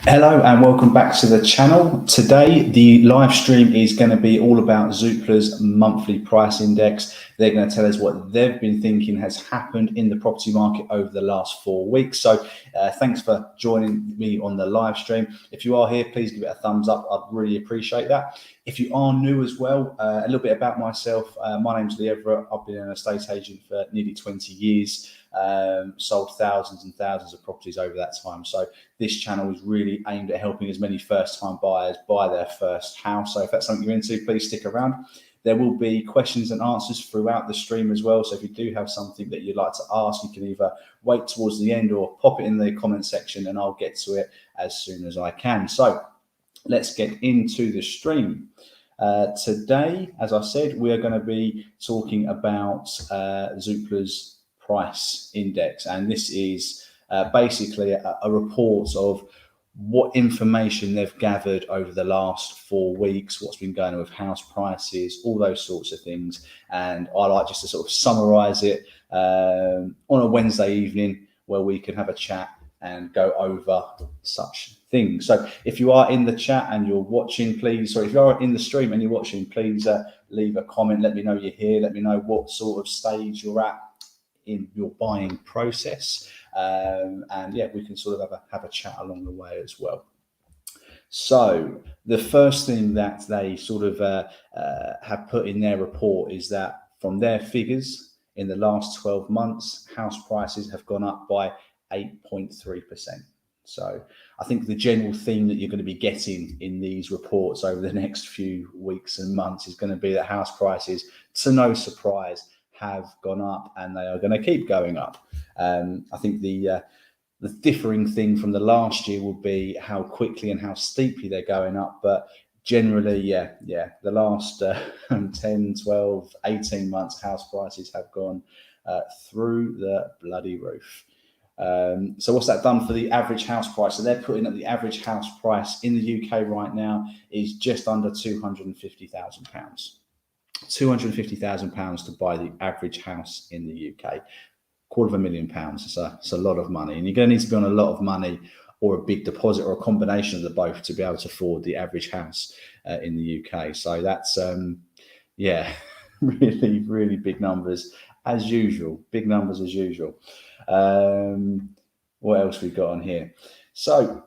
Hello and welcome back to the channel. Today the live stream is going to be all about Zoopla's monthly price index. They're going to tell us what they've been thinking has happened in the property market over the last 4 weeks. So thanks for joining me on the live stream. If you are here, please give it a thumbs up. I'd really appreciate that. If you are new as well, a little bit about myself. My name's Lee Everett. I've been an estate agent for nearly 20 years. Sold thousands and thousands of properties over that time. So this channel is really aimed at helping as many first-time buyers buy their first house. So if that's something you're into, please stick around. There will be questions and answers throughout the stream as well. So if you do have something that you'd like to ask, you can either wait towards the end or pop it in the comment section and I'll get to it as soon as I can. So let's get into the stream. Today, as I said, we are going to be talking about Zoopla's price index, and this is basically a report of what information they've gathered over the last 4 weeks, what's been going on with house prices, all those sorts of things. And I like just to sort of summarize it on a Wednesday evening where we can have a chat and go over such things. So if you are in the chat and you're watching, please, or if you are in the stream and you're watching, please leave a comment. Let me know you're here. Let me know what sort of stage you're at in your buying process, and yeah, we can sort of have a chat along the way as well. So the first thing that they sort of have put in their report is that from their figures in the last 12 months, house prices have gone up by 8.3%. So I think the general theme that you're going to be getting in these reports over the next few weeks and months is going to be that house prices, to no surprise, have gone up and they are going to keep going up. I think the differing thing from the last year will be how quickly and how steeply they're going up. But generally, yeah, the last 10, 12, 18 months, house prices have gone through the bloody roof. So what's that done for the average house price? So they're putting that the average house price in the UK right now is just under £250,000. £250,000 to buy the average house in the UK. £250,000. It's a lot of money, and you're going to need to be on a lot of money or a big deposit or a combination of the both to be able to afford the average house in the UK. So that's yeah, really, really big numbers as usual. Big numbers as usual. What else we got on here? So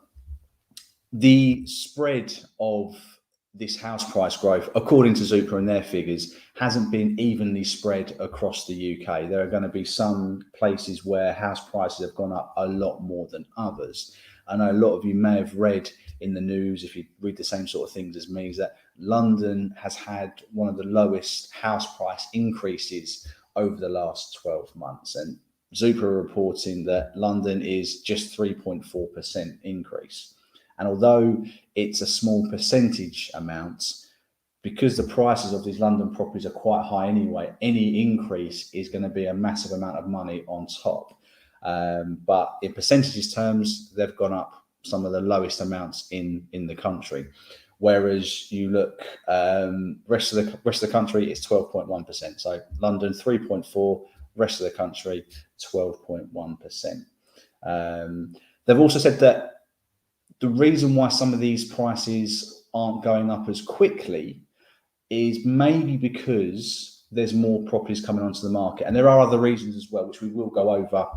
the spread of this house price growth, according to Zoopla and their figures, hasn't been evenly spread across the UK. There are going to be some places where house prices have gone up a lot more than others. I know a lot of you may have read in the news, if you read the same sort of things as me, is that London has had one of the lowest house price increases over the last 12 months. And Zoopla are reporting that London is just 3.4% increase. And although it's a small percentage amount, because the prices of these London properties are quite high anyway, any increase is going to be a massive amount of money on top. But in percentages terms, they've gone up some of the lowest amounts in the country. Whereas you look, rest of the country is 12.1%. So London 3.4%, rest of the country 12.1%. They've also said that the reason why some of these prices aren't going up as quickly is maybe because there's more properties coming onto the market. And there are other reasons as well, which we will go over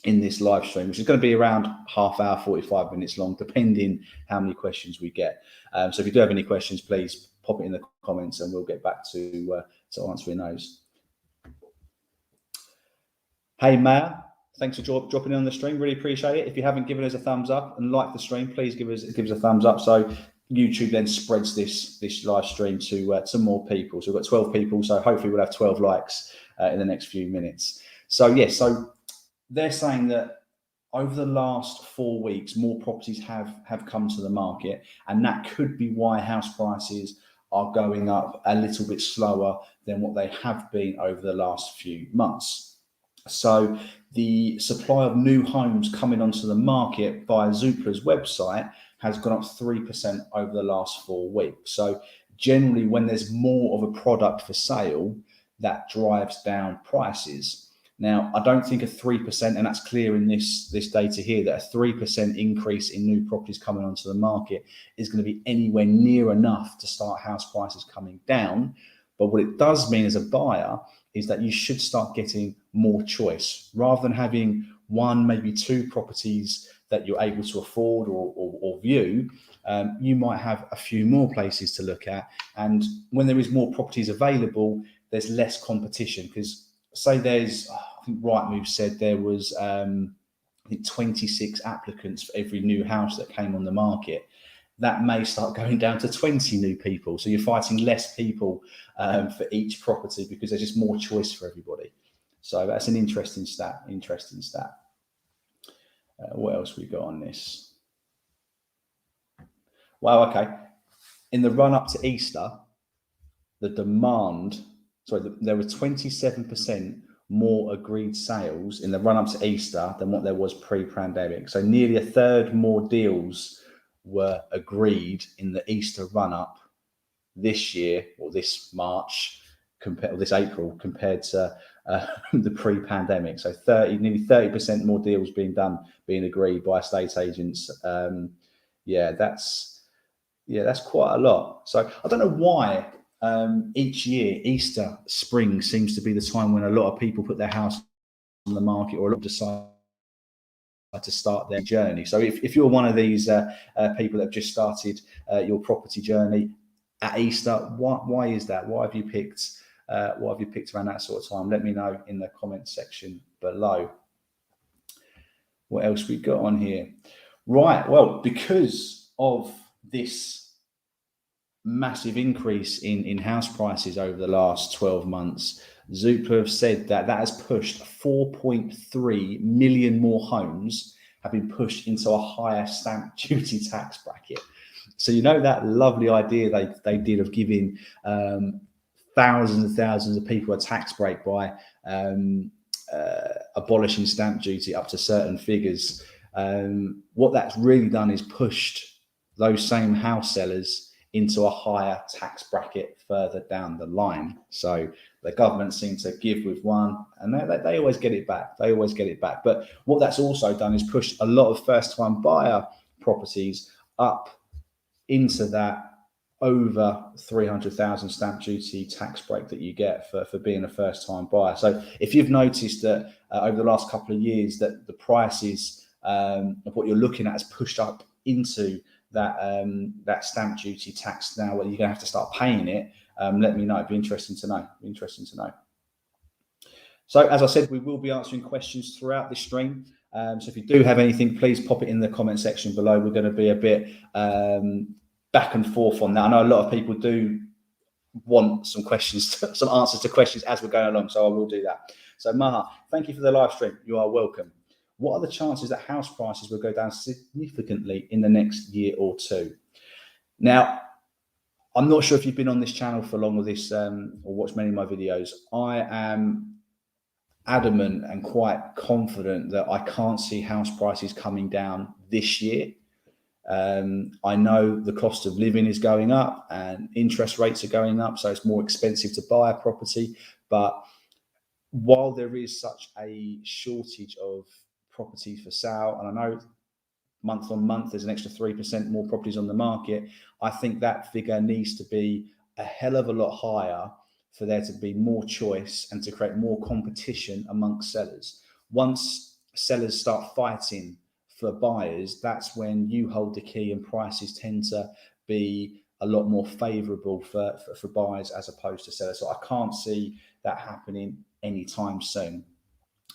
in this live stream, which is going to be around half hour, 45 minutes long, depending how many questions we get. So if you do have any questions, please pop it in the comments and we'll get back to answering those. Hey, Maya. Thanks for dropping in on the stream. Really appreciate it. If you haven't given us a thumbs up and like the stream, please give us a thumbs up. So YouTube then spreads this live stream to more people. So we've got 12 people. So hopefully we'll have 12 likes in the next few minutes. So yes, so they're saying that over the last 4 weeks, more properties have come to the market, and that could be why house prices are going up a little bit slower than what they have been over the last few months. So the supply of new homes coming onto the market via Zoopla's website has gone up 3% over the last 4 weeks. So generally, when there's more of a product for sale, that drives down prices. Now, I don't think a 3%, and that's clear in this data here, that a 3% increase in new properties coming onto the market is going to be anywhere near enough to start house prices coming down. But what it does mean as a buyer is that you should start getting more choice. Rather than having one, maybe two properties that you're able to afford or view, you might have a few more places to look at. And when there is more properties available, there's less competition. Because say there's, I think Rightmove said there was, I think 26 applicants for every new house that came on the market. That may start going down to 20 new people. So you're fighting less people for each property because there's just more choice for everybody. So that's an interesting stat. What else we got on this? Wow, okay. In the run up to Easter, there were 27% more agreed sales in the run up to Easter than what there was pre-pandemic. So nearly a third more deals were agreed in the Easter run up this year, or this March, this April, compared to the pre-pandemic. So nearly 30% more deals being agreed by estate agents. That's quite a lot. So I don't know why each year Easter spring seems to be the time when a lot of people put their house on the market, or a lot decide to start their journey. So if you're one of these people that have just started your property journey at Easter, why is that? Why have you picked around that sort of time? Let me know in the comment section below. What else we got on here? Right, well, because of this massive increase in house prices over the last 12 months, Zoopla have said that has pushed 4.3 million more homes have been pushed into a higher stamp duty tax bracket. So you know that lovely idea they did of giving thousands and thousands of people a tax break by abolishing stamp duty up to certain figures. What that's really done is pushed those same house sellers into a higher tax bracket further down the line. So the government seem to give with one, and they always get it back. But what that's also done is pushed a lot of first-time buyer properties up into that over 300,000 stamp duty tax break that you get for being a first-time buyer. So if you've noticed that over the last couple of years that the prices of what you're looking at has pushed up into that stamp duty tax now, where you're going to have to start paying it, let me know. It'd be interesting to know. So as I said, we will be answering questions throughout this stream. So if you do have anything, please pop it in the comment section below. We're going to be a bit back and forth on that. I know a lot of people do want some answers to questions as we're going along, so I will do that. So Maha, thank you for the live stream. You are welcome. What are the chances that house prices will go down significantly in the next year or two? Now, I'm not sure if you've been on this channel for long, or watched many of my videos. I am adamant and quite confident that I can't see house prices coming down this year. I know the cost of living is going up and interest rates are going up, so it's more expensive to buy a property. But while there is such a shortage of properties for sale, and I know month on month there's an extra 3% more properties on the market, I think that figure needs to be a hell of a lot higher for there to be more choice and to create more competition amongst sellers. Once sellers start fighting for buyers, that's when you hold the key and prices tend to be a lot more favorable for buyers as opposed to sellers. So I can't see that happening anytime soon.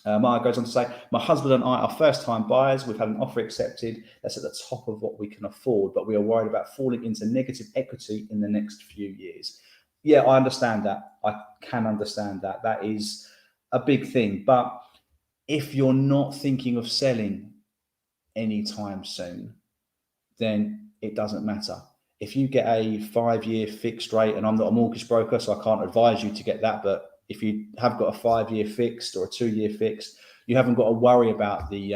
Maya goes on to say, my husband and I are first-time buyers. We've had an offer accepted that's at the top of what we can afford, but we are worried about falling into negative equity in the next few years. Yeah, I understand that. I can understand that. That is a big thing. But if you're not thinking of selling anytime soon, then it doesn't matter. If you get a 5-year fixed rate, and I'm not a mortgage broker, so I can't advise you to get that, but if you have got a 5-year fixed or a 2-year fixed, you haven't got to worry about the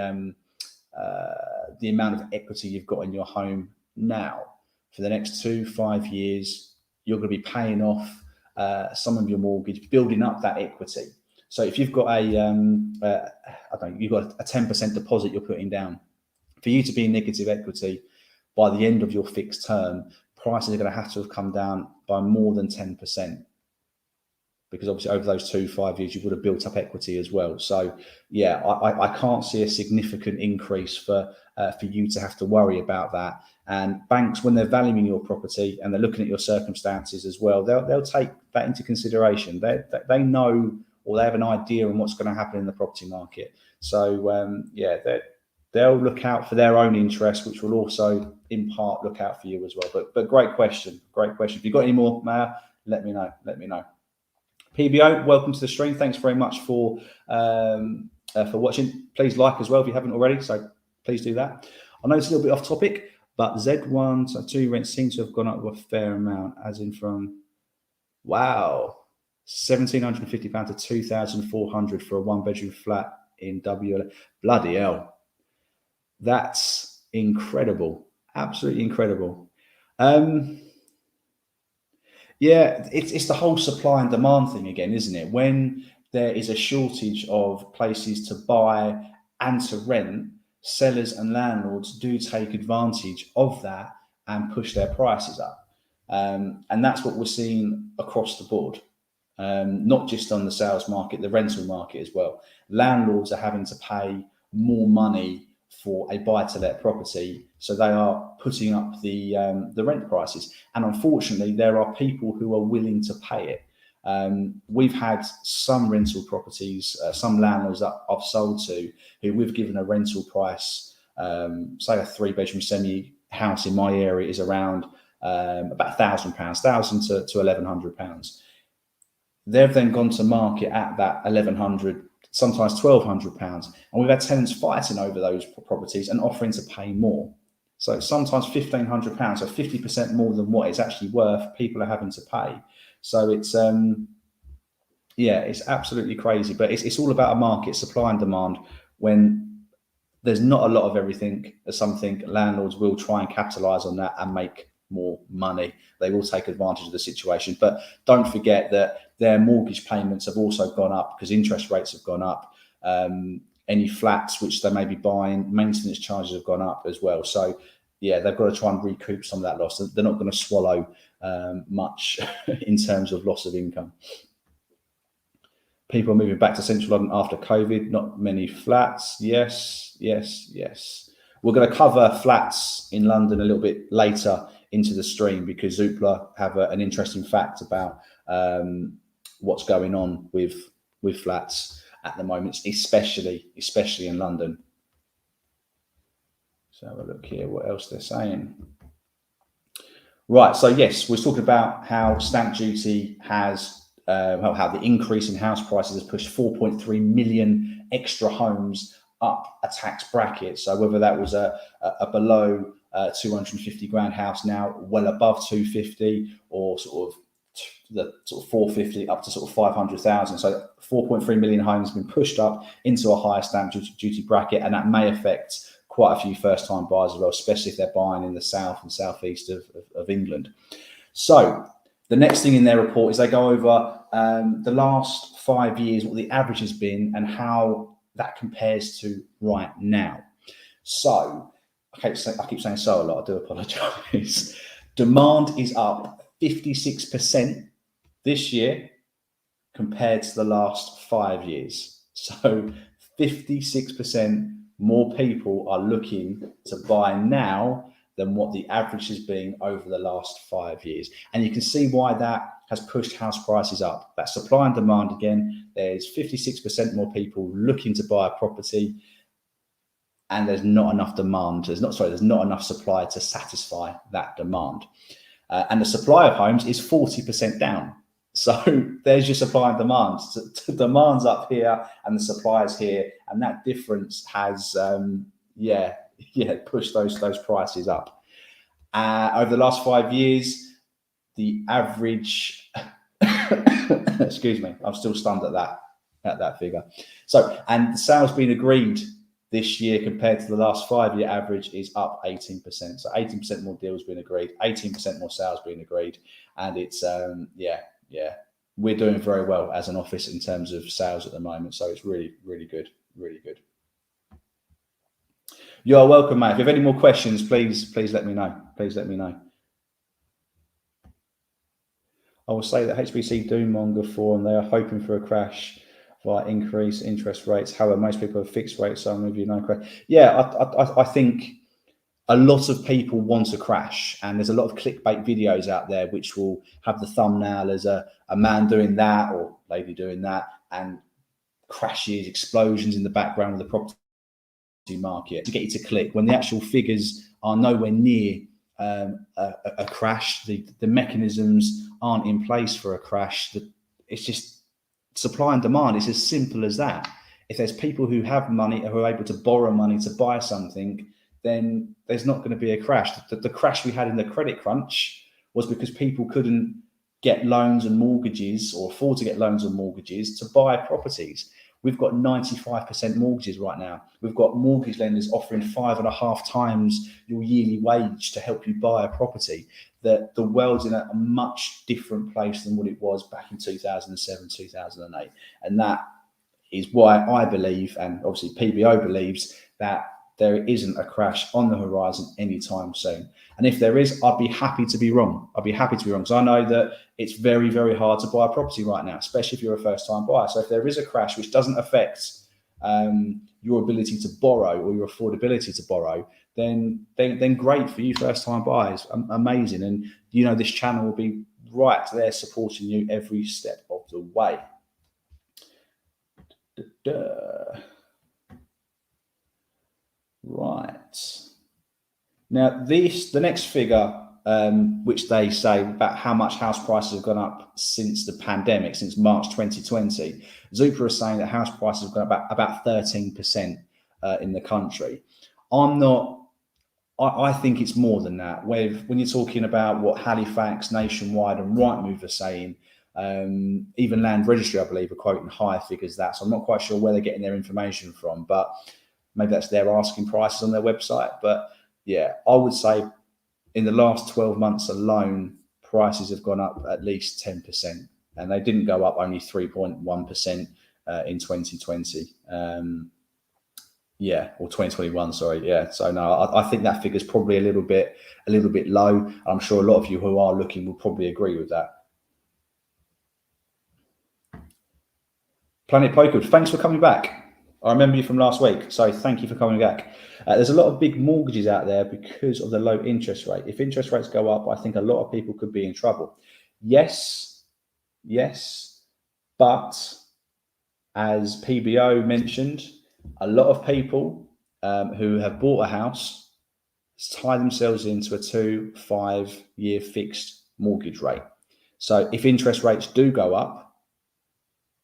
amount of equity you've got in your home now. For the next 2-5 years, you're going to be paying off some of your mortgage, building up that equity. So if you've got I don't know, you've got a 10% deposit you're putting down, for you to be in negative equity by the end of your fixed term, prices are going to have come down by more than 10%. Because obviously over those 5 years, you would have built up equity as well. So yeah, I can't see a significant increase for you to have to worry about that. And banks, when they're valuing your property and they're looking at your circumstances as well, they'll take that into consideration. They know, or they have an idea on what's going to happen in the property market. So yeah, they'll look out for their own interests, which will also in part look out for you as well. But great question, great question. If you've got any more, Maya, let me know. PBO, welcome to the stream. Thanks very much for watching. Please like as well if you haven't already. So please do that. I know it's a little bit off topic, but Z1, so 2 rents seem to have gone up a fair amount, as in from, wow, £1,750 to 2,400 for a 1-bedroom flat in WLA. Bloody hell. That's incredible. Absolutely incredible. Yeah, it's the whole supply and demand thing again, isn't it? When there is a shortage of places to buy and to rent, sellers and landlords do take advantage of that and push their prices up. And that's what we're seeing across the board, not just on the sales market, the rental market as well. Landlords are having to pay more money for a buy-to-let property, so they are putting up the rent prices, and unfortunately there are people who are willing to pay it. We've had some rental properties, some landlords that I've sold to, who we've given a rental price, say a 3-bedroom semi house in my area is around about £1,000, £1,000 to £1,100. They've then gone to market at that £1,100, sometimes £1,200, and we've had tenants fighting over those properties and offering to pay more. So sometimes £1,500, so 50% more than what it's actually worth, people are having to pay. So it's yeah, it's absolutely crazy. But it's all about a market, supply and demand. When there's not a lot of everything or something, landlords will try and capitalize on that and make more money. They will take advantage of the situation. But don't forget that their mortgage payments have also gone up because interest rates have gone up. Any flats which they may be buying, maintenance charges have gone up as well. So yeah, they've got to try and recoup some of that loss. They're not going to swallow much in terms of loss of income. People are moving back to Central London after COVID. Not many flats. Yes. We're going to cover flats in London a little bit later into the stream, because Zoopla have an interesting fact about what's going on with flats at the moment, especially in London. So have a look here, what else they're saying. Right, so yes, we're talking about how stamp duty has, how the increase in house prices has pushed 4.3 million extra homes up a tax bracket. So whether that was a below 250 grand house, now well above 250, or sort of the sort of 450 up to sort of 500,000. So 4.3 million homes have been pushed up into a higher stamp duty bracket, and that may affect quite a few first-time buyers as well, especially if they're buying in the south and southeast of England. So the next thing in their report is they go over the last 5 years, what the average has been, and how that compares to right now. So I keep saying so a lot, I do apologise. Demand is up 56% this year compared to the last 5 years. So 56% more people are looking to buy now than what the average has been over the last 5 years. And you can see why that has pushed house prices up. That supply and demand again, there's 56% more people looking to buy a property, and there's not enough demand. There's not enough supply to satisfy that demand. And the supply of homes is 40% down. So there's your supply and demand. So demand's up here and the supply is here, and that difference has pushed those prices up. Over the last 5 years, the average excuse me, I'm still stunned at that figure. So, and the sales being agreed this year compared to the last 5 year average is up 18%. So 18% more deals being agreed, 18% more sales being agreed, and it's we're doing very well as an office in terms of sales at the moment. So it's really, really good, really good. You are welcome, mate. If you have any more questions, please let me know. Please let me know. I will say that HBC Doommonger Forum, they are hoping for a crash via increased interest rates. However, most people have fixed rates, so I'm with you, no crash. Yeah, I think a lot of people want a crash, and there's a lot of clickbait videos out there which will have the thumbnail as a man doing that or lady doing that, and crashes, explosions in the background of the property market to get you to click, when the actual figures are nowhere near a crash. The mechanisms aren't in place for a crash. It's just supply and demand. It's as simple as that. If there's people who have money, who are able to borrow money to buy something, then there's not going to be a crash. The crash we had in the credit crunch was because people couldn't get loans and mortgages, or afford to get loans and mortgages to buy properties. We've got 95% mortgages right now. We've got mortgage lenders offering 5.5 times your yearly wage to help you buy a property. The world's in a much different place than what it was back in 2007, 2008. And that is why I believe, and obviously PBO believes, that there isn't a crash on the horizon anytime soon. And if there is, I'd be happy to be wrong. I'd be happy to be wrong, because I know that it's very, very hard to buy a property right now, especially if you're a first-time buyer. So if there is a crash which doesn't affect your ability to borrow or your affordability to borrow, then great for you first-time buyers, amazing. And you know this channel will be right there supporting you every step of the way. Right. Now, the next figure, which they say about how much house prices have gone up since the pandemic, since March 2020, Zoopla is saying that house prices have gone up about 13% in the country. I think it's more than that. When you're talking about what Halifax, Nationwide, and Rightmove are saying, even Land Registry, I believe, are quoting higher figures than that. So I'm not quite sure where they're getting their information from, but maybe that's their asking prices on their website. But yeah, I would say in the last 12 months alone, prices have gone up at least 10%, and they didn't go up only 3.1% in 2020. Or 2021, sorry. Yeah. So no, I think that figure is probably a little bit low. I'm sure a lot of you who are looking will probably agree with that. Planet Poker, thanks for coming back. I remember you from last week, so thank you for coming back. There's a lot of big mortgages out there because of the low interest rate. If interest rates go up, I think a lot of people could be in trouble. Yes, but as PBO mentioned, a lot of people who have bought a house tie themselves into a 2-5 year fixed mortgage rate. So if interest rates do go up,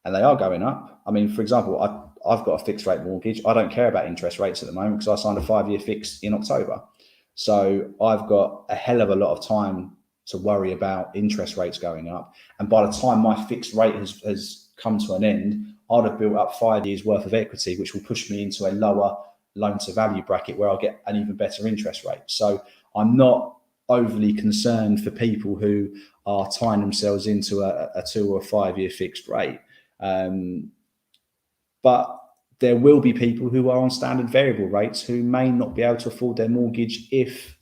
and they are going up, I mean, for example, I've got a fixed rate mortgage. I don't care about interest rates at the moment because I signed a 5-year fix in October. So I've got a hell of a lot of time to worry about interest rates going up. And by the time my fixed rate has come to an end, I'd have built up 5 years worth of equity, which will push me into a lower loan to value bracket where I'll get an even better interest rate. So I'm not overly concerned for people who are tying themselves into a 2 or 5 year fixed rate. But there will be people who are on standard variable rates who may not be able to afford their mortgage if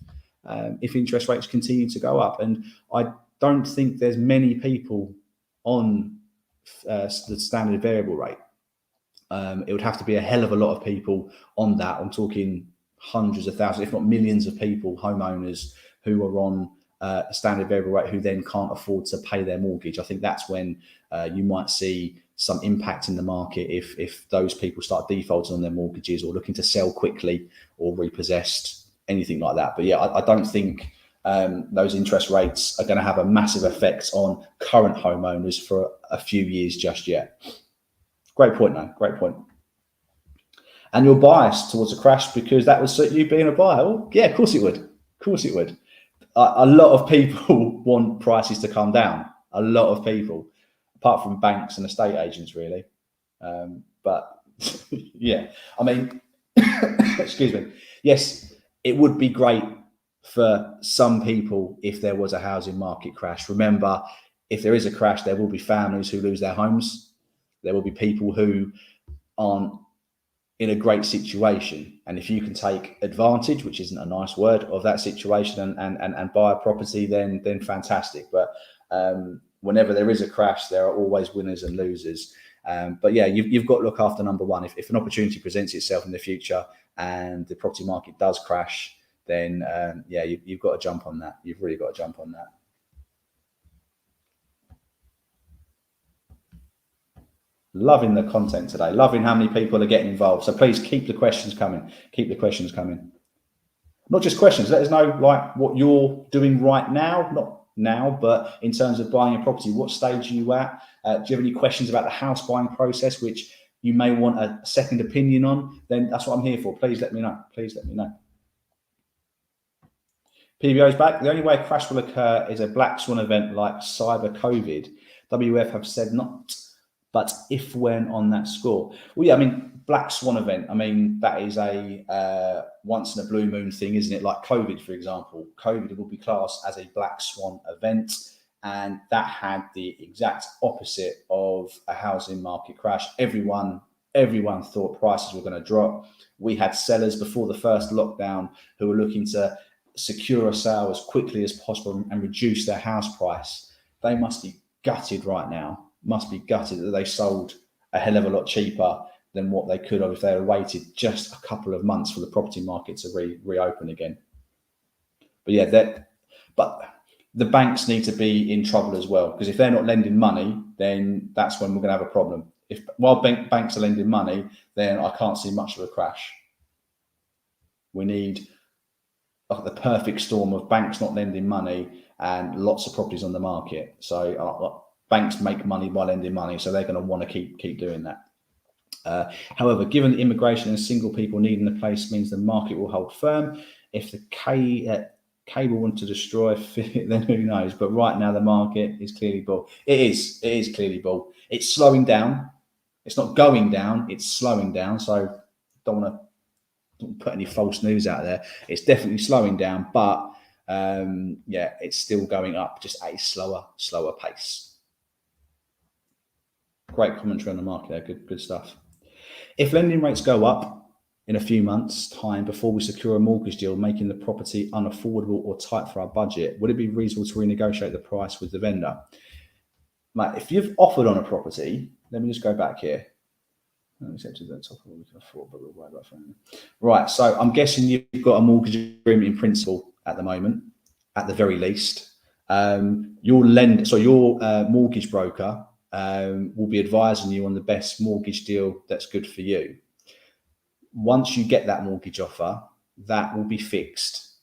interest rates continue to go up. And I don't think there's many people on the standard variable rate. It would have to be a hell of a lot of people on that. I'm talking hundreds of thousands, if not millions of people, homeowners who are on a standard variable rate who then can't afford to pay their mortgage. I think that's when you might see some impact in the market if those people start defaulting on their mortgages or looking to sell quickly or repossessed, anything like that. But yeah, I don't think those interest rates are going to have a massive effect on current homeowners for a few years just yet. Great point, though. Great point. And you're biased towards a crash because that would suit you being a buyer. Well, yeah, of course it would. Of course it would. A lot of people want prices to come down. A lot of people, apart from banks and estate agents, really. But yeah, I mean, excuse me. Yes, it would be great for some people if there was a housing market crash. Remember, if there is a crash, there will be families who lose their homes. There will be people who aren't in a great situation. And if you can take advantage, which isn't a nice word, of that situation and buy a property, then fantastic. But whenever there is a crash, there are always winners and losers. But yeah, you've got to look after number one. If an opportunity presents itself in the future and the property market does crash, then yeah, you've got to jump on that. You've really got to jump on that. Loving the content today. Loving how many people are getting involved. So please keep the questions coming. Keep the questions coming. Not just questions. Let us know like what you're doing right now. Not now, but in terms of buying a property, what stage are you at? Do you have any questions about the house buying process, which you may want a second opinion on? Then that's what I'm here for. Please let me know. Please let me know. PBO's back. The only way a crash will occur is a black swan event like cyber COVID. WF have said not, but if when on that score. Well, yeah, I mean, black swan event, I mean, that is a once in a blue moon thing, isn't it? Like COVID, for example. COVID will be classed as a black swan event, and that had the exact opposite of a housing market crash. Everyone thought prices were going to drop. We had sellers before the first lockdown who were looking to secure a sale as quickly as possible and reduce their house price. They must be gutted right now. Must be gutted that they sold a hell of a lot cheaper than what they could have if they had waited just a couple of months for the property market to reopen again. But yeah, but the banks need to be in trouble as well, because if they're not lending money, then that's when we're going to have a problem. If while banks are lending money, then I can't see much of a crash. We need like the perfect storm of banks not lending money and lots of properties on the market. So banks make money by lending money, so they're going to want to keep doing that. However, given the immigration and single people needing a place means the market will hold firm. If the cable want to destroy, then who knows? But right now the market is clearly bull. It is clearly bull. It's slowing down. It's not going down. It's slowing down. So don't want to put any false news out there. It's definitely slowing down, but yeah, it's still going up, just at a slower pace. Great commentary on the market there. Good stuff. If lending rates go up in a few months' time before we secure a mortgage deal, making the property unaffordable or tight for our budget, would it be reasonable to renegotiate the price with the vendor? Mate, if you've offered on a property, let me just go back here. Right, so I'm guessing you've got a mortgage agreement in principle at the moment, at the very least. Your mortgage broker will be advising you on the best mortgage deal that's good for you. Once you get that mortgage offer, that will be fixed.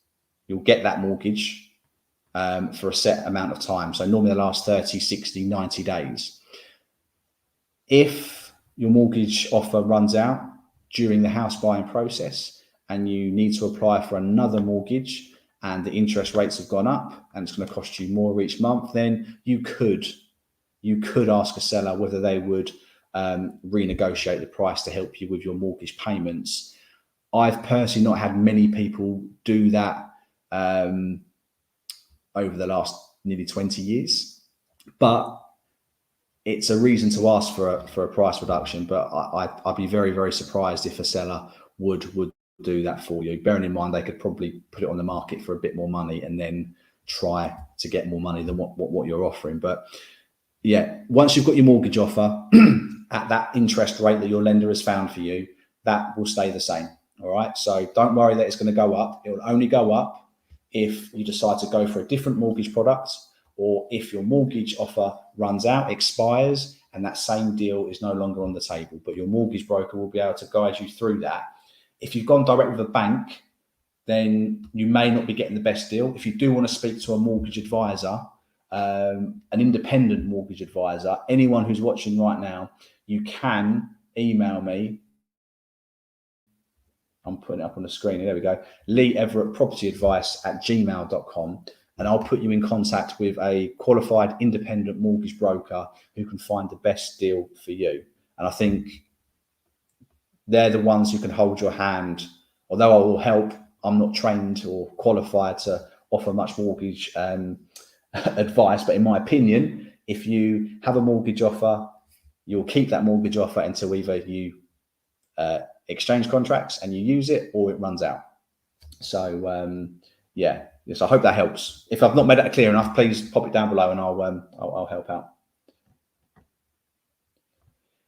You'll get that mortgage for a set amount of time. So normally the last 30, 60, 90 days. If your mortgage offer runs out during the house buying process and you need to apply for another mortgage and the interest rates have gone up and it's going to cost you more each month, then you could ask a seller whether they would renegotiate the price to help you with your mortgage payments. I've personally not had many people do that over the last nearly 20 years, but it's a reason to ask for a price reduction. But I'd be very, very surprised if a seller would do that for you. Bearing in mind, they could probably put it on the market for a bit more money and then try to get more money than what you're offering. But yeah, once you've got your mortgage offer at that interest rate that your lender has found for you, that will stay the same. All right. So don't worry that it's going to go up. It will only go up if you decide to go for a different mortgage product, or if your mortgage offer runs out, expires, and that same deal is no longer on the table. But your mortgage broker will be able to guide you through that. If you've gone direct with a bank, then you may not be getting the best deal. If you do want to speak to a mortgage advisor, an independent mortgage advisor, anyone who's watching right now, you can email me. I'm putting it up on the screen. There we go. Lee Everett Property Advice at gmail.com. And I'll put you in contact with a qualified independent mortgage broker who can find the best deal for you. And I think they're the ones who can hold your hand. Although I will help, I'm not trained or qualified to offer much mortgage advice. But in my opinion, If you have a mortgage offer, you'll keep that mortgage offer until either you exchange contracts and you use it, or it runs out. So yeah, yes, I hope that helps. If I've not made that clear enough, please pop it down below and I'll help out.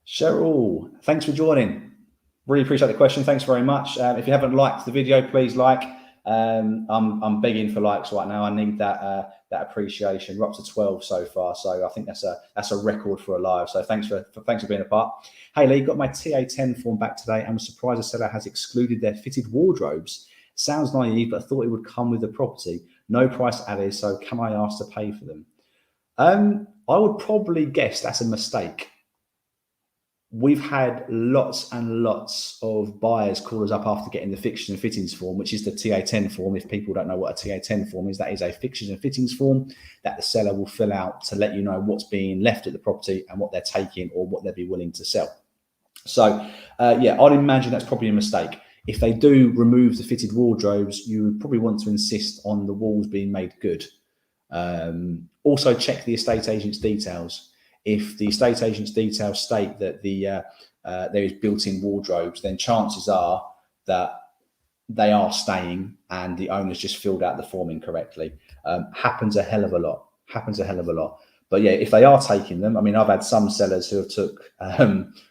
Cheryl, thanks for joining. Really appreciate the question. Thanks very much. If you haven't liked the video, please like. I'm begging for likes right now. I need that appreciation. We're up to 12 so far, so I think that's a record for a live. So thanks for being a part. Hey Lee, got my TA10 form back today and was surprised the seller has excluded their fitted wardrobes. Sounds naive, but I thought it would come with the property. No price added, so can I ask to pay for them? I would probably guess that's a mistake. We've had lots and lots of buyers call us up after getting the fixtures and fittings form, which is the TA10 form. If people don't know what a TA10 form is, that is a fixtures and fittings form that the seller will fill out to let you know what's being left at the property and what they're taking or what they'd be willing to sell. So yeah, I'd imagine that's probably a mistake. If they do remove the fitted wardrobes, you would probably want to insist on the walls being made good. Also check the estate agent's details. If the estate agent's details state that there is built-in wardrobes, then chances are that they are staying and the owner's just filled out the form incorrectly. Happens a hell of a lot. But yeah, if they are taking them, I mean, I've had some sellers who have took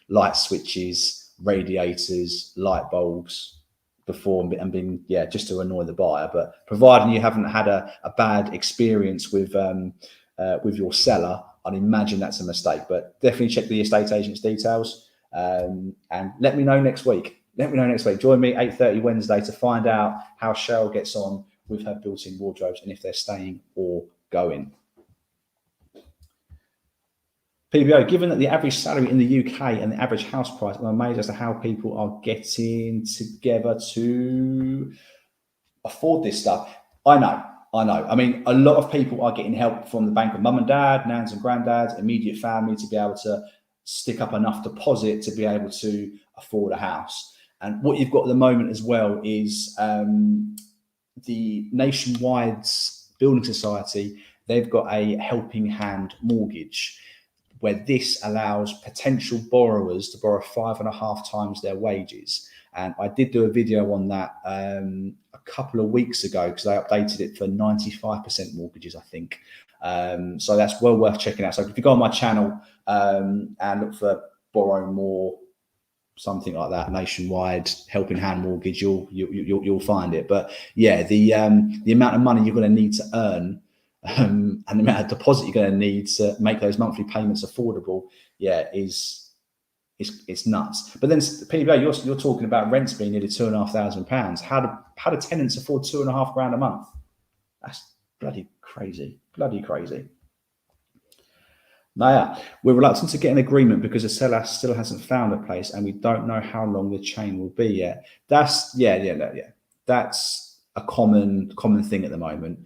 light switches, radiators, light bulbs before and been, yeah, just to annoy the buyer. But providing you haven't had a bad experience with your seller, I'd imagine that's a mistake. But definitely check the estate agent's details and let me know next week. Join me 8:30 Wednesday to find out how Cheryl gets on with her built-in wardrobes and if they're staying or going. PBO, given that the average salary in the UK and the average house price, I'm amazed as to how people are getting together to afford this stuff. I know. I mean, a lot of people are getting help from the bank of mum and dad, nans and granddads, immediate family to be able to stick up enough deposit to be able to afford a house. And what you've got at the moment as well is the Nationwide Building Society, they've got a helping hand mortgage where this allows potential borrowers to borrow 5.5 times their wages. And I did do a video on that a couple of weeks ago because they updated it for 95% mortgages, I think. So that's well worth checking out. So if you go on my channel and look for borrow more, something like that, Nationwide helping hand mortgage, you'll find it. But yeah, the amount of money you're going to need to earn and the amount of deposit you're going to need to make those monthly payments affordable, yeah, it's nuts. But then PBO, you're talking about rents being nearly £2,500. How do tenants afford £2,500 a month? That's bloody crazy. Naya, we're reluctant to get an agreement because the seller still hasn't found a place and we don't know how long the chain will be yet. That's That's a common thing at the moment.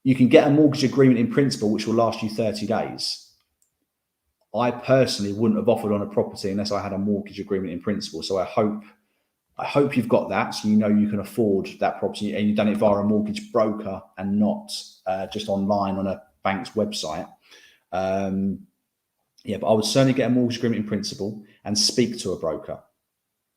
You can get a mortgage agreement in principle, which will last you 30 days. I personally wouldn't have offered on a property unless I had a mortgage agreement in principle. So I hope you've got that, so you know you can afford that property and you've done it via a mortgage broker and not just online on a bank's website. Yeah, but I would certainly get a mortgage agreement in principle and speak to a broker.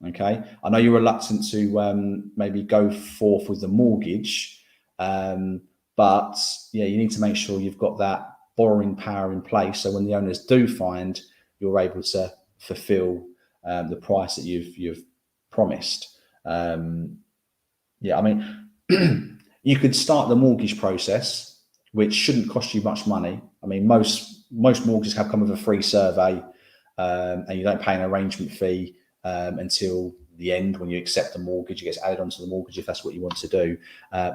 Okay, I know you're reluctant to maybe go forth with the mortgage, but yeah, you need to make sure you've got that borrowing power in place. So when the owners do find, you're able to fulfill the price that you've promised. Yeah, I mean, you could start the mortgage process, which shouldn't cost you much money. I mean, most mortgages have come with a free survey, and you don't pay an arrangement fee until the end. When you accept the mortgage, it gets added onto the mortgage if that's what you want to do.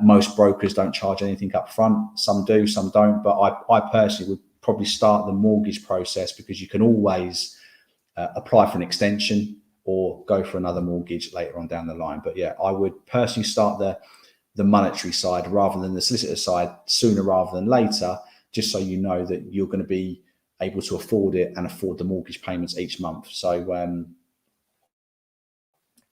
Most brokers don't charge anything up front. Some do, some don't. But I personally would probably start the mortgage process because you can always apply for an extension or go for another mortgage later on down the line. But yeah, I would personally start the monetary side rather than the solicitor side sooner rather than later, just so you know that you're going to be able to afford it and afford the mortgage payments each month. So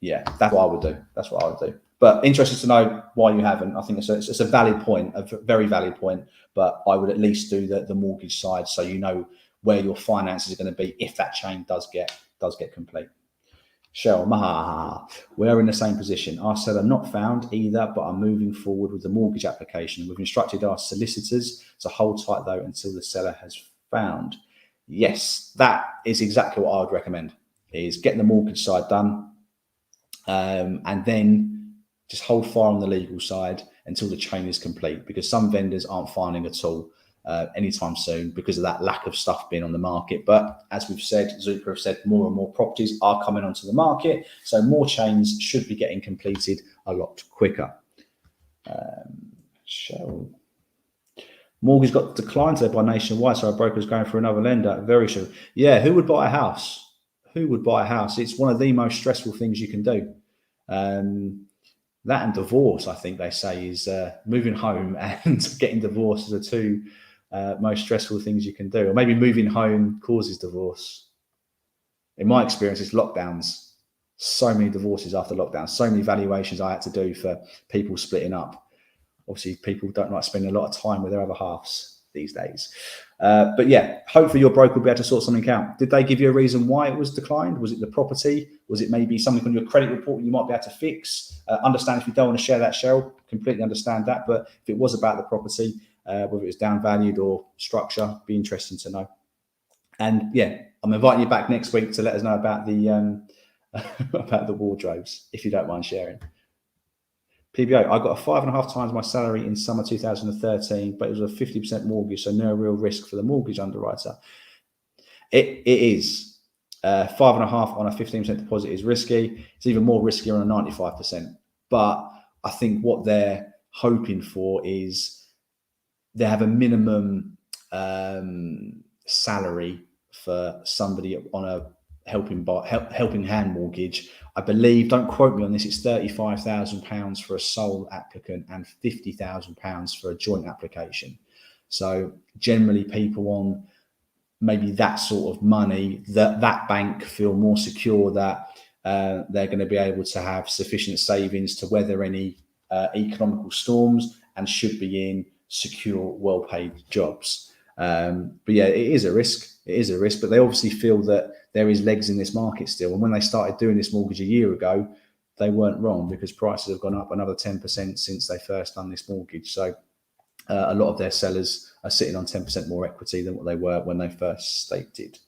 yeah, that's what I would do. But interested to know why you haven't. I think it's a valid point, a very valid point. But I would at least do the mortgage side, so you know where your finances are going to be if that chain does get complete. Cheryl, Maha, we're in the same position. Our seller not found either, but are moving forward with the mortgage application. We've instructed our solicitors to hold tight though until the seller has found. Yes, that is exactly what I would recommend, is getting the mortgage side done, and then just hold fire on the legal side until the chain is complete, because some vendors aren't finding at all anytime soon because of that lack of stuff being on the market. But as we've said, Zoopla have said, more and more properties are coming onto the market, so more chains should be getting completed a lot quicker. Mortgage got declined today by Nationwide, so our broker's going for another lender. Very true. Yeah, who would buy a house? Who would buy a house? It's one of the most stressful things you can do. That and divorce, I think they say, is moving home and getting divorced are the two most stressful things you can do. Or maybe moving home causes divorce. In my experience, it's lockdowns. So many divorces after lockdown, so many valuations I had to do for people splitting up. Obviously, people don't like spending a lot of time with their other halves these days. But yeah, hopefully your broker will be able to sort something out. Did they give you a reason why it was declined? Was it the property? Was it maybe something on your credit report you might be able to fix? Understand if you don't want to share that, Cheryl, completely understand that. But if it was about the property, whether it was downvalued or structure, be interesting to know. And yeah, I'm inviting you back next week to let us know about the about the wardrobes, if you don't mind sharing. PBO, I got a 5.5 times my salary in summer 2013, but it was a 50% mortgage, so no real risk for the mortgage underwriter. It is 5.5 on a 15% deposit is risky. It's even more risky on a 95%. But I think what they're hoping for is they have a minimum salary for somebody on a helping hand mortgage. I believe, don't quote me on this, it's £35,000 for a sole applicant and £50,000 for a joint application. So generally people on maybe that sort of money, that bank feel more secure that they're going to be able to have sufficient savings to weather any economical storms and should be in secure, well-paid jobs. But yeah, it is a risk. It is a risk, but they obviously feel that there is legs in this market still. And when they started doing this mortgage a year ago, they weren't wrong, because prices have gone up another 10% since they first done this mortgage. So a lot of their sellers are sitting on 10% more equity than what they were when they first stated.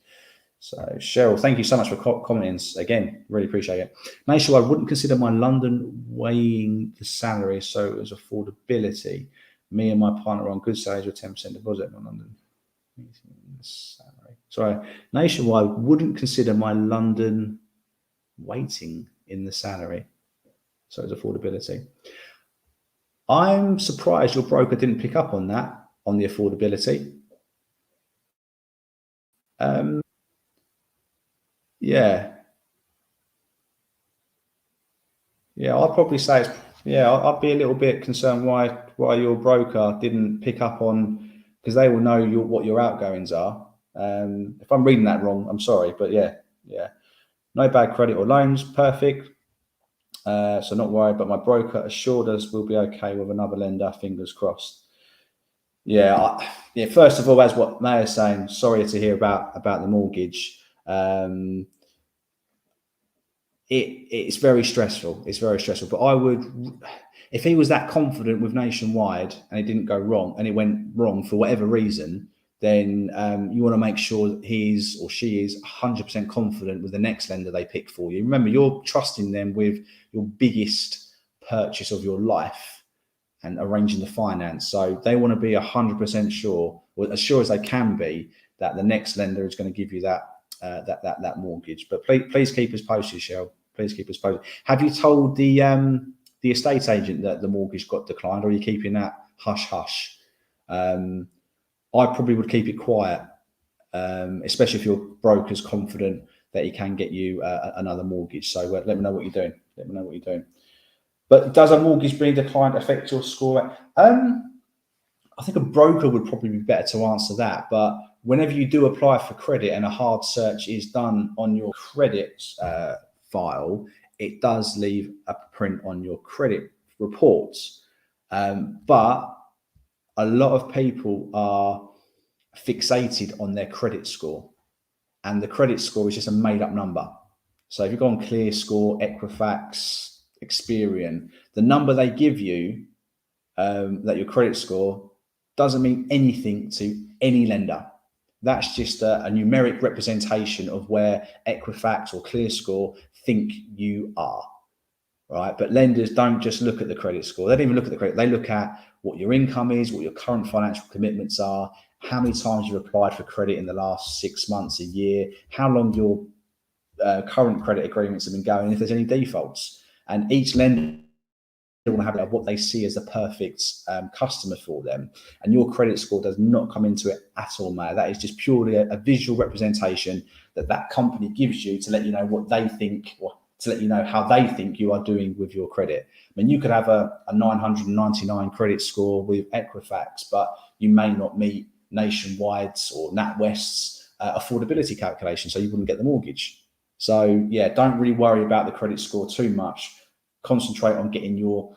So Cheryl, thank you so much for commenting again. Really appreciate it. Nationwide, I wouldn't consider my London weighing the salary, so as affordability. Me and my partner are on good salaries with 10% deposit in London. Sorry, Nationwide wouldn't consider my London weighting in the salary, so as affordability. I'm surprised your broker didn't pick up on that, on the affordability. Yeah, I'd probably say I'd be a little bit concerned why your broker didn't pick up on, because they will know what your outgoings are. If I'm reading that wrong, I'm sorry, but yeah, no bad credit or loans, perfect. So not worried, but my broker assured us we'll be okay with another lender, fingers crossed. First of all, as what Maya's saying, sorry to hear about the mortgage. It's very stressful. It's very stressful. But I would, if he was that confident with Nationwide and it didn't go wrong, and it went wrong for whatever reason, then you want to make sure that he is or she is 100% confident with the next lender they pick for you. Remember, you're trusting them with your biggest purchase of your life and arranging the finance. So they want to be 100% sure, or as sure as they can be, that the next lender is going to give you that mortgage. But please keep us posted, Cheryl. Please keep us posted. Have you told the estate agent that the mortgage got declined, or are you keeping that hush hush? I probably would keep it quiet, especially if your broker's confident that he can get you another mortgage. So let me know what you're doing. Let me know what you're doing. But does a mortgage being declined affect your score? I think a broker would probably be better to answer that. But whenever you do apply for credit and a hard search is done on your credit file, it does leave a print on your credit reports. But a lot of people are fixated on their credit score, and the credit score is just a made up number. So if you go on ClearScore, Equifax, Experian, the number they give you, that your credit score, doesn't mean anything to any lender. That's just a numeric representation of where Equifax or ClearScore think you are, right? But lenders don't just look at the credit score. They don't even look at the credit. They look at what your income is, what your current financial commitments are, how many times you've applied for credit in the last 6 months, a year, how long your current credit agreements have been going, and if there's any defaults. And each lender want to have what they see as the perfect customer for them, and your credit score does not come into it at all, mate. That is just purely a visual representation that company gives you to let you know what they think, or to let you know how they think you are doing with your credit. I mean, you could have a 999 credit score with Equifax, but you may not meet Nationwide's or NatWest's affordability calculation, so you wouldn't get the mortgage. So yeah, don't really worry about the credit score too much. Concentrate on getting your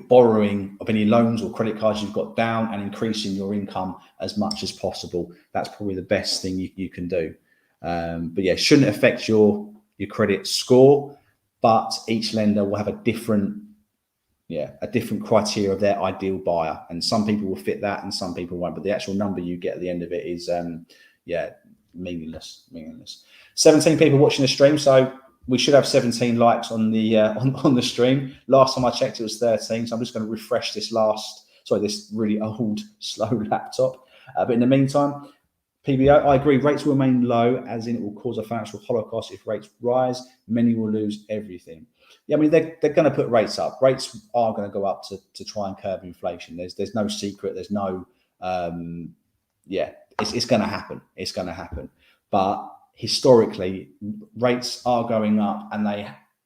borrowing of any loans or credit cards you've got down, and increasing your income as much as possible. That's probably the best thing you can do. But yeah, shouldn't affect your credit score, but each lender will have a different criteria of their ideal buyer, and some people will fit that and some people won't. But the actual number you get at the end of it is meaningless. 17 people watching the stream, so we should have 17 likes on the on the stream. Last time I checked, it was 13. So I'm just going to refresh this really old, slow laptop. But in the meantime, PBO, I agree. Rates will remain low, as in it will cause a financial holocaust. If rates rise, many will lose everything. Yeah, I mean, they're going to put rates up. Rates are going to go up to try and curb inflation. There's no secret. There's no it's going to happen. It's going to happen. But historically, rates are going up, and they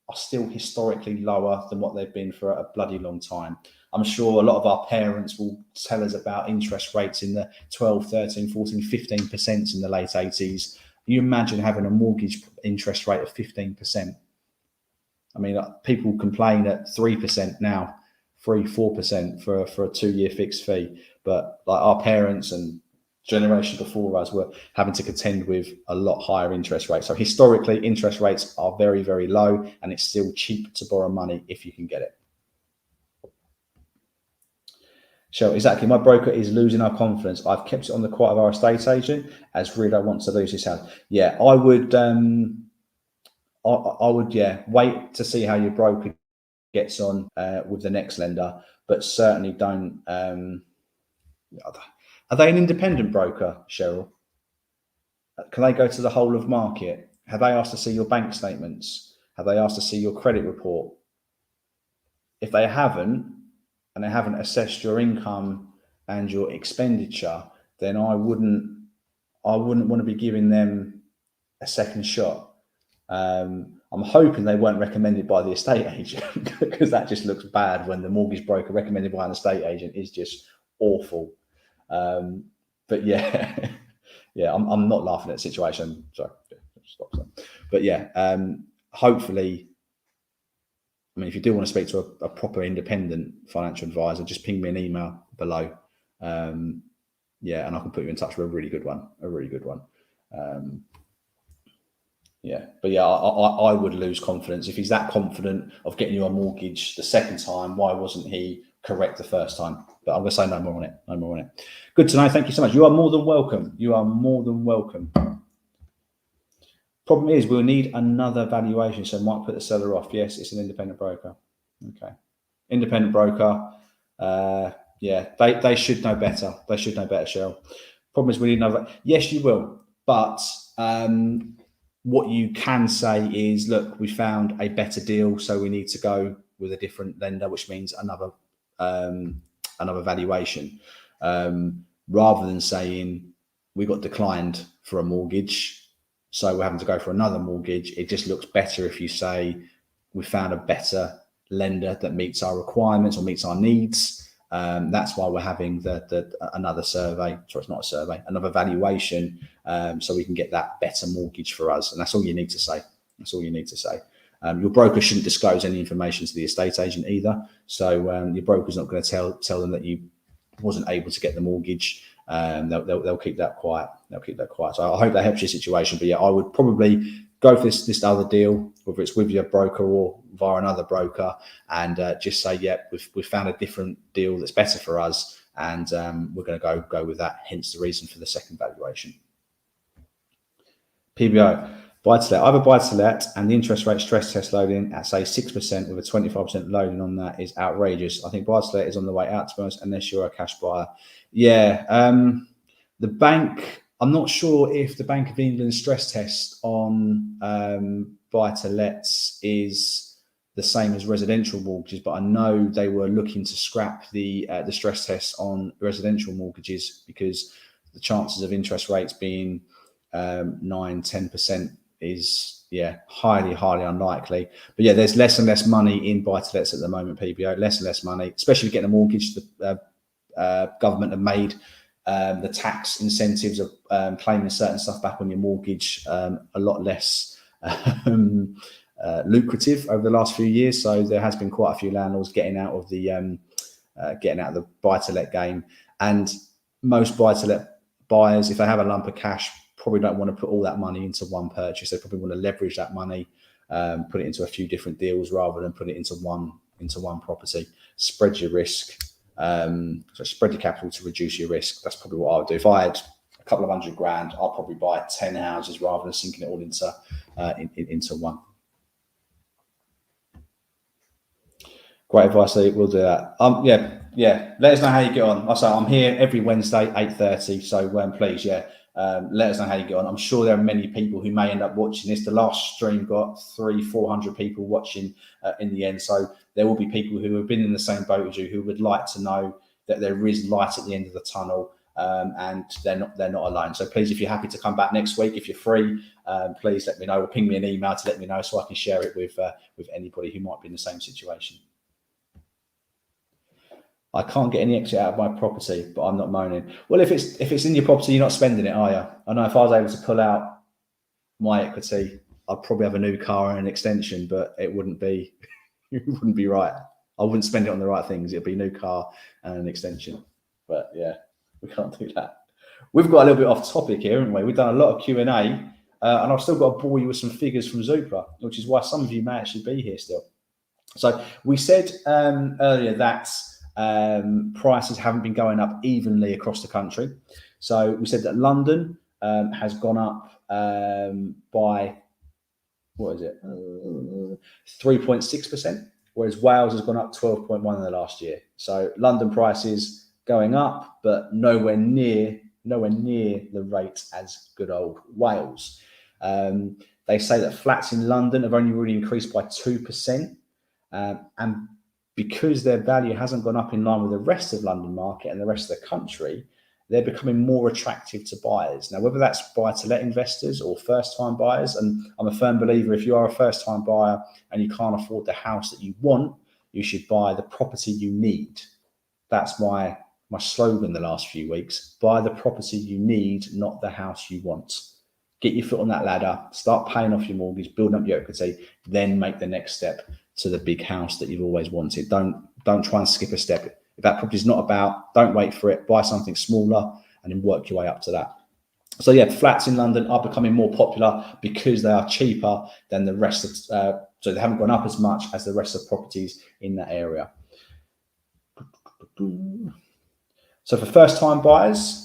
are still historically lower than what they've been for a bloody long time. I'm sure a lot of our parents will tell us about interest rates in the 12, 13, 14, 15% in the late 80s. You imagine having a mortgage interest rate of 15%. I mean, people complain at 3% now, 4% for a 2-year fixed fee. But like our parents and generation before us were having to contend with a lot higher interest rates. So historically, interest rates are very, very low, and it's still cheap to borrow money if you can get it. So exactly, my broker is losing our confidence. I've kept it on the quiet of our estate agent, as Rita wants to lose his house. Yeah, I would wait to see how your broker gets on with the next lender, but certainly don't. Are they an independent broker, Cheryl? Can they go to the whole of market? Have they asked to see your bank statements? Have they asked to see your credit report? If they haven't, and they haven't assessed your income and your expenditure, then I wouldn't want to be giving them a second shot. I'm hoping they weren't recommended by the estate agent, because that just looks bad when the mortgage broker recommended by an estate agent is just awful. But yeah, I'm not laughing at the situation. Sorry, stop. But yeah, hopefully, I mean, if you do want to speak to a proper independent financial advisor, just ping me an email below. And I can put you in touch with a really good one. But yeah, I would lose confidence. If he's that confident of getting you a mortgage the second time, why wasn't he correct the first time? But I'm going to say no more on it. Good to know. Thank you so much. You are more than welcome. Problem is, we'll need another valuation, so might put the seller off. Yes, it's an independent broker. Okay. Independent broker. They should know better. Cheryl. Problem is, we need another. Yes, you will. But what you can say is, look, we found a better deal, so we need to go with a different lender, which means another valuation, rather than saying we got declined for a mortgage, so we're having to go for another mortgage. It just looks better if you say we found a better lender that meets our requirements or meets our needs. That's why we're having another survey. Sorry, it's not a survey, another valuation, so we can get that better mortgage for us. And that's all you need to say. That's all you need to say. Your broker shouldn't disclose any information to the estate agent either. So your broker's not going to tell them that you wasn't able to get the mortgage. They'll keep that quiet. They'll keep that quiet. So I hope that helps your situation. But yeah, I would probably go for this other deal, whether it's with your broker or via another broker, and just say, yeah, we've found a different deal that's better for us, and we're going to go with that. Hence the reason for the second valuation. PBO. Buy-to-let. I have a buy-to-let, and the interest rate stress test loading at, say, 6% with a 25% loading on that is outrageous. I think buy-to-let is on the way out, to be honest, unless you're a cash buyer. Yeah. The bank, I'm not sure if the Bank of England stress test on buy-to-lets is the same as residential mortgages, but I know they were looking to scrap the stress test on residential mortgages because the chances of interest rates being 9-10% is highly unlikely. But yeah, there's less and less money in buy-to-lets at the moment, PBO, less and less money, especially getting a mortgage. The government have made the tax incentives of claiming certain stuff back on your mortgage a lot less lucrative over the last few years. So there has been quite a few landlords getting out of the buy-to-let game, and most buy-to-let buyers, if they have a lump of cash, probably don't want to put all that money into one purchase. They probably want to leverage that money, put it into a few different deals rather than put it into one property. Spread your risk. So spread your capital to reduce your risk. That's probably what I would do. If I had a couple of $100,000, I'll probably buy 10 houses rather than sinking it all into one. Great advice, Lee. We'll do that. Yeah. Let us know how you get on. I'm here every Wednesday, 8:30. So please, let us know how you get on. I'm sure there are many people who may end up watching this. The last stream got 300-400 people watching in the end. So there will be people who have been in the same boat as you who would like to know that there is light at the end of the tunnel, and they're not alone. So please, if you're happy to come back next week, if you're free, please let me know, or ping me an email to let me know so I can share it with anybody who might be in the same situation. I can't get any exit out of my property, but I'm not moaning. Well, if it's in your property, you're not spending it, are you? I know if I was able to pull out my equity, I'd probably have a new car and an extension, but it wouldn't be right. I wouldn't spend it on the right things. It'd be a new car and an extension. But yeah, we can't do that. We've got a little bit off topic here, haven't we? We've done a lot of Q&A, and I've still got to bore you with some figures from Zoopla, which is why some of you may actually be here still. So we said earlier that prices haven't been going up evenly across the country. So we said that London has gone up by, 3.6%, whereas Wales has gone up 12.1% in the last year. So London prices going up, but nowhere near the rate as good old Wales. They say that flats in London have only really increased by 2%, and because their value hasn't gone up in line with the rest of London market and the rest of the country, they're becoming more attractive to buyers. Now, whether that's buy-to-let investors or first-time buyers, and I'm a firm believer, if you are a first-time buyer and you can't afford the house that you want, you should buy the property you need. That's my slogan the last few weeks. Buy the property you need, not the house you want. Get your foot on that ladder, start paying off your mortgage, building up your equity, then make the next step to the big house that you've always wanted. Don't try and skip a step. If that property is not about, don't wait for it. Buy something smaller and then work your way up to that. So yeah, flats in London are becoming more popular because they are cheaper than the rest of, so they haven't gone up as much as the rest of properties in that area. So for first-time buyers,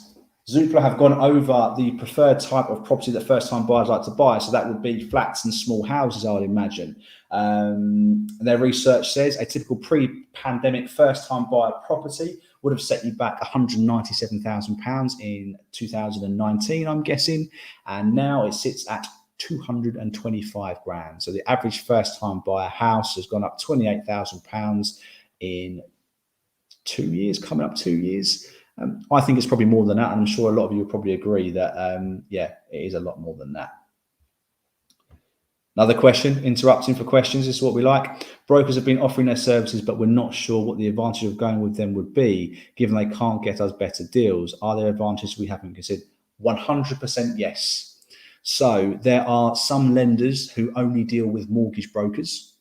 Zoopla have gone over the preferred type of property that first-time buyers like to buy. So that would be flats and small houses, I would imagine. Their research says a typical pre-pandemic first-time buyer property would have set you back £197,000 in 2019, I'm guessing. And now it sits at 225 grand. So the average first-time buyer house has gone up £28,000 in 2 years, coming up 2 years. I think it's probably more than that, and I'm sure a lot of you will probably agree that, it is a lot more than that. Another question, interrupting for questions, this is what we like. Brokers have been offering their services, but we're not sure what the advantage of going with them would be, given they can't get us better deals. Are there advantages we haven't considered? 100% yes. So there are some lenders who only deal with mortgage brokers.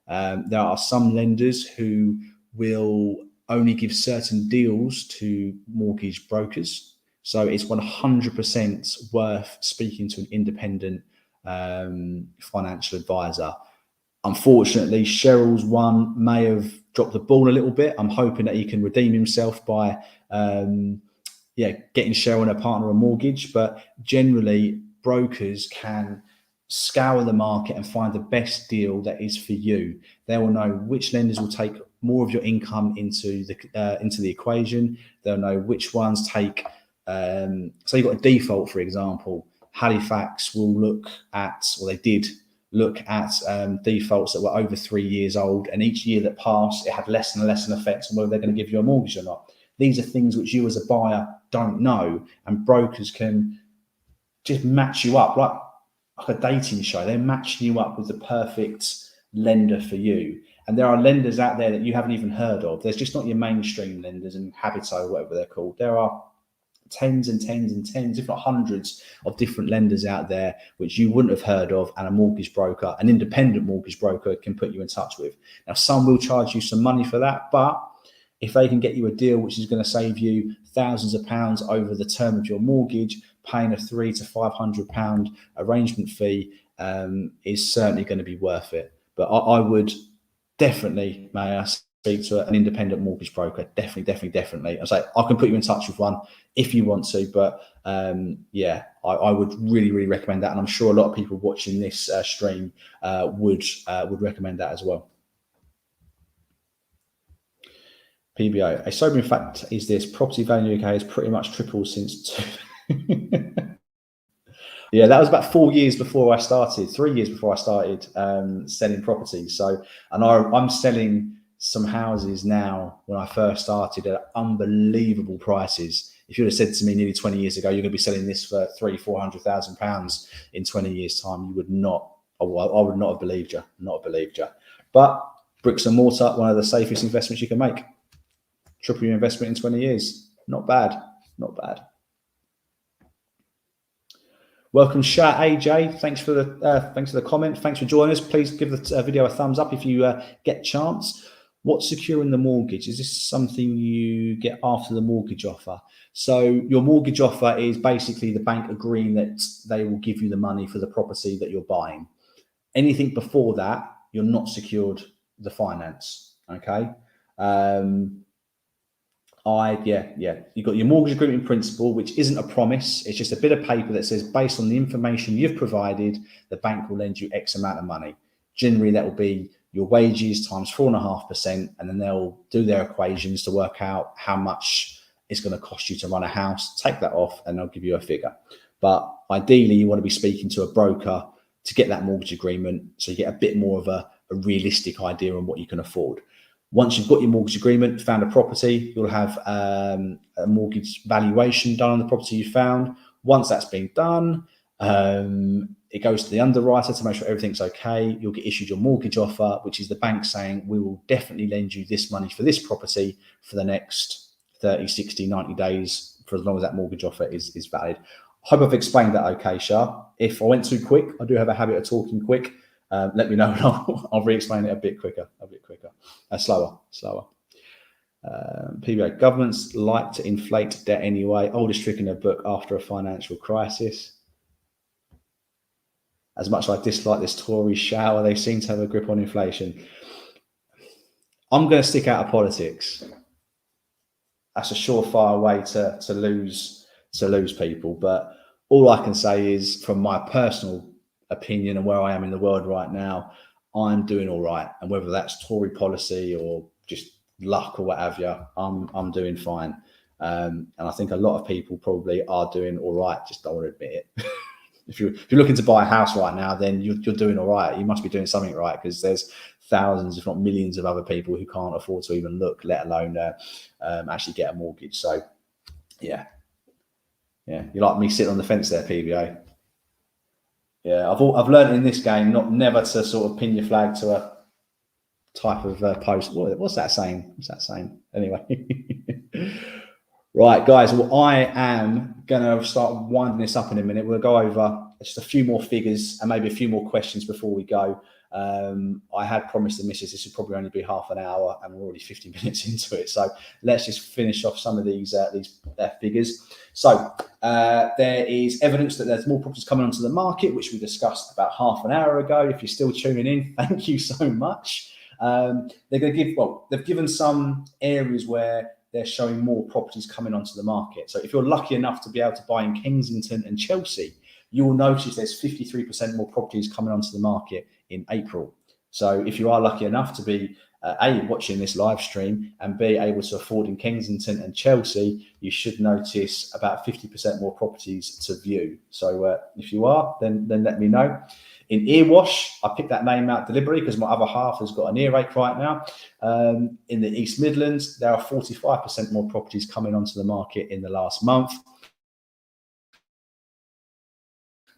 There are some lenders who will only give certain deals to mortgage brokers. So it's 100% worth speaking to an independent financial advisor. Unfortunately, Cheryl's one may have dropped the ball a little bit. I'm hoping that he can redeem himself by getting Cheryl and her partner a mortgage. But generally, brokers can scour the market and find the best deal that is for you. They will know which lenders will take more of your income into the equation. They'll know which ones take. So you've got a default, for example. Halifax will look at, or they did look at defaults that were over 3 years old, and each year that passed, it had less and less an effect on whether they're going to give you a mortgage or not. These are things which you as a buyer don't know, and brokers can just match you up like a dating show. They're matching you up with the perfect lender for you. And there are lenders out there that you haven't even heard of. There's just not your mainstream lenders and Habito, whatever they're called. There are tens and tens and tens, if not hundreds, of different lenders out there which you wouldn't have heard of, and a mortgage broker, an independent mortgage broker, can put you in touch with. Now, some will charge you some money for that, but if they can get you a deal which is going to save you thousands of pounds over the term of your mortgage, paying a £300 to £500 arrangement fee is certainly going to be worth it. But I would definitely, may I speak to an independent mortgage broker. Definitely. I say I can put you in touch with one if you want to, but I would really recommend that, and I'm sure a lot of people watching this stream would recommend that as well. PBO, a sobering fact is this: property value in the UK has pretty much tripled since Yeah, that was about 4 years before I started, 3 years before I started selling properties. So, and I'm selling some houses now when I first started at unbelievable prices. If you'd have said to me nearly 20 years ago, you're going to be selling this for £300,000-400,000 in 20 years' time, you would not. I would not have believed you. But bricks and mortar, one of the safest investments you can make. Triple your investment in 20 years. Not bad. Welcome, Shat AJ. Thanks for the comment. Thanks for joining us. Please give the video a thumbs up if you get a chance. What's securing the mortgage? Is this something you get after the mortgage offer? So your mortgage offer is basically the bank agreeing that they will give you the money for the property that you're buying. Anything before that, you're not secured the finance. Okay. You've got your mortgage agreement in principle, which isn't a promise. It's just a bit of paper that says, based on the information you've provided, the bank will lend you X amount of money. Generally, that will be your wages times 4.5%, and then they'll do their equations to work out how much it's going to cost you to run a house. Take that off, and they'll give you a figure. But ideally, you want to be speaking to a broker to get that mortgage agreement, so you get a bit more of a realistic idea on what you can afford. Once you've got your mortgage agreement, found a property, you'll have a mortgage valuation done on the property you found. Once that's been done, it goes to the underwriter to make sure everything's okay. You'll get issued your mortgage offer, which is the bank saying, we will definitely lend you this money for this property for the next 30, 60, 90 days, for as long as that mortgage offer is valid. I hope I've explained that okay, Shah. If I went too quick, I do have a habit of talking quick. Let me know, and I'll re-explain it a bit quicker, slower. PBO, governments like to inflate debt anyway. Oldest trick in the book after a financial crisis. As much as I dislike this Tory shower, they seem to have a grip on inflation. I'm going to stick out of politics. That's a surefire way to lose people. But all I can say is, from my personal opinion and where I am in the world right now, I'm doing all right. And whether that's Tory policy or just luck or what have you, I'm doing fine. And I think a lot of people probably are doing all right, just don't want to admit it. If you're looking to buy a house right now, then you're doing all right. You must be doing something right, because there's thousands, if not millions, of other people who can't afford to even look, let alone actually get a mortgage. So, yeah, you like me sitting on the fence there, PBO. Yeah, I've learned in this game never to sort of pin your flag to a type of post. What's that saying? Anyway. Right, guys. Well, I am going to start winding this up in a minute. We'll go over just a few more figures and maybe a few more questions before we go. I had promised the missus this would probably only be half an hour, and we're already 50 minutes into it. So let's just finish off some of these figures. So there is evidence that there's more properties coming onto the market, which we discussed about half an hour ago. If you're still tuning in, thank you so much. They're going to give, well, they've given some areas where they're showing more properties coming onto the market. So if you're lucky enough to be able to buy in Kensington and Chelsea, you will notice there's 53% more properties coming onto the market in April. So if you are lucky enough to be A, watching this live stream, and B, able to afford in Kensington and Chelsea, you should notice about 50% more properties to view. So if you are, then let me know. In Earwash, I picked that name out deliberately because my other half has got an earache right now. In the East Midlands, there are 45% more properties coming onto the market in the last month.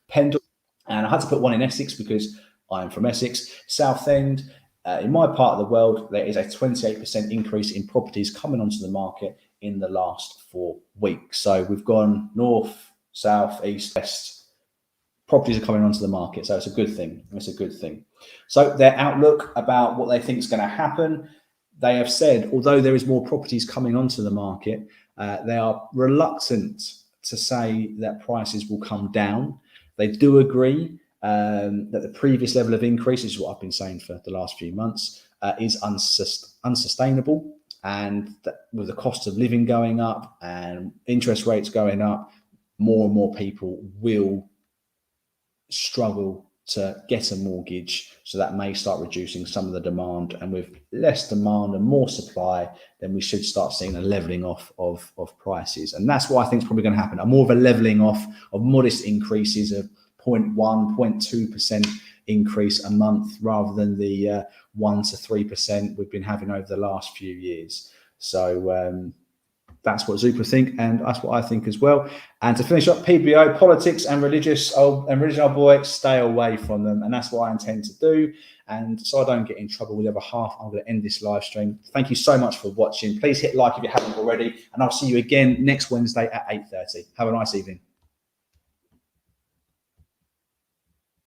Pendle, and I had to put one in Essex because I am from Essex. Southend, in my part of the world, there is a 28% increase in properties coming onto the market in the last 4 weeks. So we've gone north, south, east, west. Properties are coming onto the market, so it's a good thing. It's a good thing. So their outlook about what they think is going to happen, they have said, although there is more properties coming onto the market, they are reluctant to say that prices will come down. They do agree that the previous level of increase, is what I've been saying for the last few months, is unsustainable, and that with the cost of living going up and interest rates going up, more and more people will struggle to get a mortgage, so that may start reducing some of the demand, and with less demand and more supply, then we should start seeing a leveling off of prices. And that's what I think is probably going to happen, a more of a leveling off of modest increases of 0.1%, 0.2% increase a month, rather than the 1 to 3% we've been having over the last few years. So that's what Zoopla think, and that's what I think as well. And to finish up, PBO, politics and religious old boy, stay away from them, and that's what I intend to do. And so I don't get in trouble with the other half, I'm going to end this live stream. Thank you so much for watching. Please hit like if you haven't already, and I'll see you again next Wednesday at 8:30. Have a nice evening.